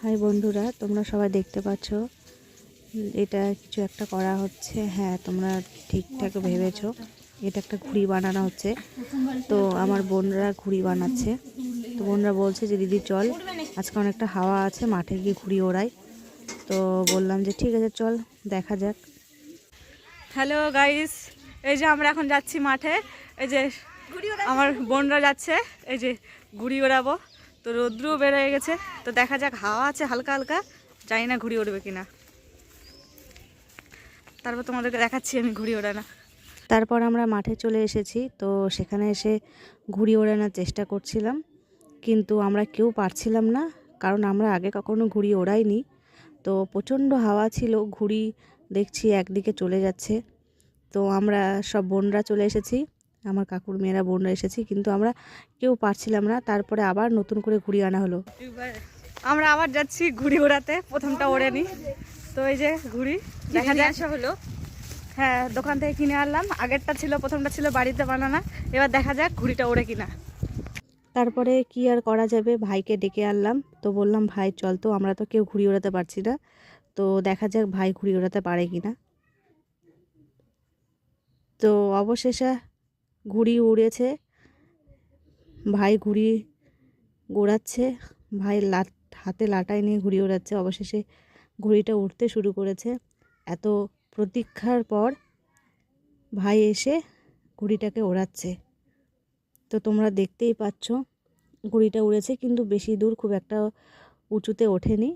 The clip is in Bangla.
হাই বন্ধুরা, তোমরা সবাই দেখতে পাচ্ছ এটা কিছু একটা করা হচ্ছে। হ্যাঁ, তোমরা ঠিকঠাক ভেবেছো, এটা একটা ঘুড়ি বানানো হচ্ছে। তো আমার বোনরা ঘুড়ি বানাচ্ছে। তো বোনরা বলছে যে দিদি চল, আজকে অনেকটা হাওয়া আছে, মাঠে গিয়ে ঘুড়ি ওড়াই। তো বললাম যে ঠিক আছে চল, দেখা যাক। হ্যালো গাইস, এই যে আমরা এখন যাচ্ছি মাঠে। এই যে আমার বোনরা যাচ্ছে, এই যে ঘুড়ি ওড়াবো। তো রৌদ্রও বেড়ে গেছে, তো দেখা যাক, হাওয়া আছে হালকা হালকা, জানি না ঘুড়ি ওড়বে কিনা। তারপর তোমাদেরকে দেখাচ্ছি আমি ঘুড়ি ওড়ানো। তারপর আমরা মাঠে চলে এসেছি। তো সেখানে এসে ঘুড়ি ওড়ানোর চেষ্টা করছিলাম, কিন্তু আমরা কেউ পারছিলাম না, কারণ আমরা আগে কখনো ঘুড়ি ওড়াইনি। তো প্রচণ্ড হাওয়া ছিল, ঘুড়ি দেখছি একদিকে চলে যাচ্ছে। তো আমরা সব বোনরা চলে এসেছি, আমার কাকুর মেয়েরা বোনরা এসেছি, কিন্তু আমরা কেউ পারছিলাম না। তারপরে আবার নতুন করে ঘুড়ি আনা হলো। আমরা আবার যাচ্ছি ঘুড়ি ওড়াতে, প্রথমটা ওড়ে নি। তো এই যে ঘুড়ি দেখা যায় আসা হলো। হ্যাঁ, দোকান থেকে কিনে আনলাম। আগেরটা ছিল, প্রথমটা ছিল বাড়িতে বানানো। এবার দেখা যাক ঘুড়িটা ওড়ে কিনা। তারপরে কি আর করা যাবে, ভাইকে ডেকে আনলাম। তো বললাম ভাই চল, তো আমরা তো কেউ ঘুড়ি ওড়াতে পারছি না, তো দেখা যাক ভাই ঘুড়ি ওড়াতে পারে কিনা। তো অবশেষে ঘুড়ি উড়েছে, ভাই ঘুড়ি ওড়াচ্ছে, ভাই হাতে লাটাই নিয়ে ঘুড়ি ওড়াচ্ছে। অবশেষে ঘুড়িটা উড়তে শুরু করেছে। এত প্রতীক্ষার পর ভাই এসে ঘুড়িটাকে ওড়াচ্ছে। তো তোমরা দেখতেই পাচ্ছ ঘুড়িটা উড়েছে, কিন্তু বেশি দূর খুব একটা উঁচুতে ওঠেনি,